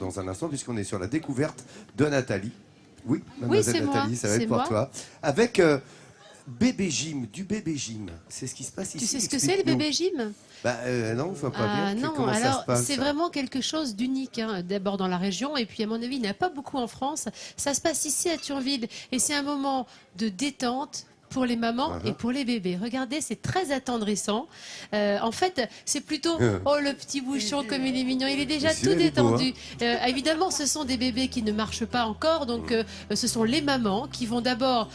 dans un instant, puisqu'on est sur la découverte de Nathalie. Oui, Oui, mademoiselle c'est Nathalie, moi. ça va être C'est pour moi. toi. Avec bébé gym, du bébé gym. C'est ce qui se passe ici. Tu sais ce que c'est le bébé gym? Non, faut pas Ah bien. non, Comment ça alors se passe? c'est vraiment quelque chose d'unique, hein. D'abord dans la région, et puis à mon avis, il n'y en a pas beaucoup en France. Ça se passe ici à Thionville, et c'est un moment de détente pour les mamans et pour les bébés. Regardez, c'est très attendrissant. En fait, c'est plutôt oh le petit bouchon comme il est mignon, il est déjà Monsieur, tout il est beau, détendu. Évidemment, ce sont des bébés qui ne marchent pas encore, donc ce sont les mamans qui vont d'abord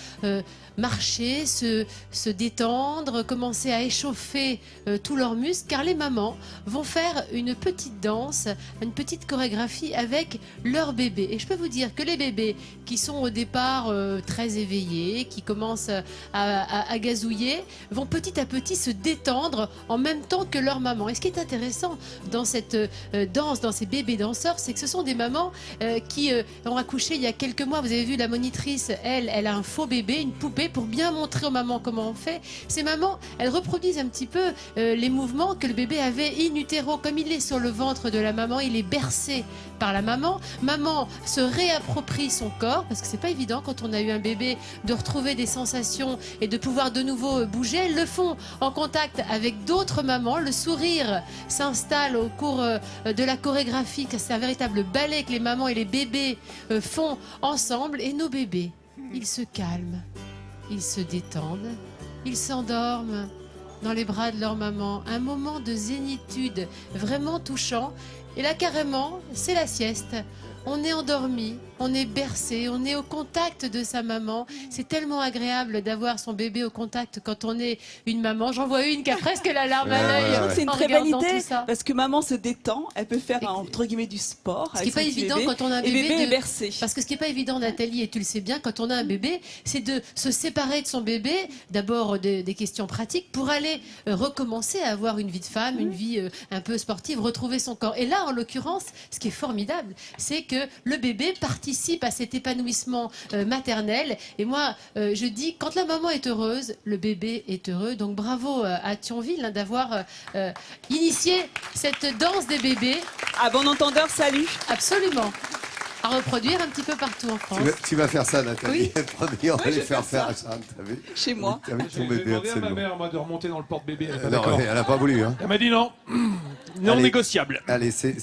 marcher, se détendre, commencer à échauffer tous leurs muscles, car les mamans vont faire une petite danse, une petite chorégraphie avec leur bébé. Et je peux vous dire que les bébés qui sont au départ très éveillés, qui commencent à gazouiller, vont petit à petit se détendre en même temps que leur maman. Et ce qui est intéressant dans cette danse, dans ces bébés danseurs, c'est que ce sont des mamans qui ont accouché il y a quelques mois. Vous avez vu la monitrice, elle a un faux bébé, une poupée, pour bien montrer aux mamans comment on fait. Ces mamans, elles reproduisent un petit peu les mouvements que le bébé avait in utero. Comme il est sur le ventre de la maman, il est bercé par la maman. Maman se réapproprie son corps, parce que c'est pas évident quand on a eu un bébé de retrouver des sensations et de pouvoir de nouveau bouger. Elles le font en contact avec d'autres mamans. Le sourire s'installe au cours de la chorégraphie. C'est un véritable ballet que les mamans et les bébés font ensemble. Et nos bébés, ils se calment, ils se détendent, ils s'endorment dans les bras de leur maman. Un moment de zénitude vraiment touchant. Et là, carrément, c'est la sieste. On est endormi, on est bercé, on est au contact de sa maman. C'est tellement agréable d'avoir son bébé au contact quand on est une maman. J'en vois une qui a presque la larme à l'œil. C'est une en très belle regardant idée tout ça. parce que maman se détend, elle peut faire entre guillemets du sport. Ce qui n'est pas évident quand on a un et bébé, est bercé. Parce que ce qui n'est pas évident, Nathalie, et tu le sais bien, quand on a un bébé, c'est de se séparer de son bébé, d'abord des questions pratiques, pour aller recommencer à avoir une vie de femme, une vie un peu sportive, retrouver son corps. Et là, en l'occurrence, ce qui est formidable, c'est que le bébé participe à cet épanouissement maternel. Et moi, je dis, quand la maman est heureuse, le bébé est heureux. Donc bravo à Thionville d'avoir initié cette danse des bébés. À bon entendeur, salut. Absolument. À reproduire un petit peu partout en France. Tu vas faire ça, Nathalie. Oui. Promis, on va Oui, je les vais faire faire faire ça. à Jeanne, t'as vu? Chez moi. Avec ton J'ai bébé, demandé à ma absolument. mère, moi, de remonter dans le porte-bébé. Elle n'est pas Non, d'accord. elle n'a pas voulu. Hein. Elle m'a dit non. Non Allez. négociable. Allez, c'est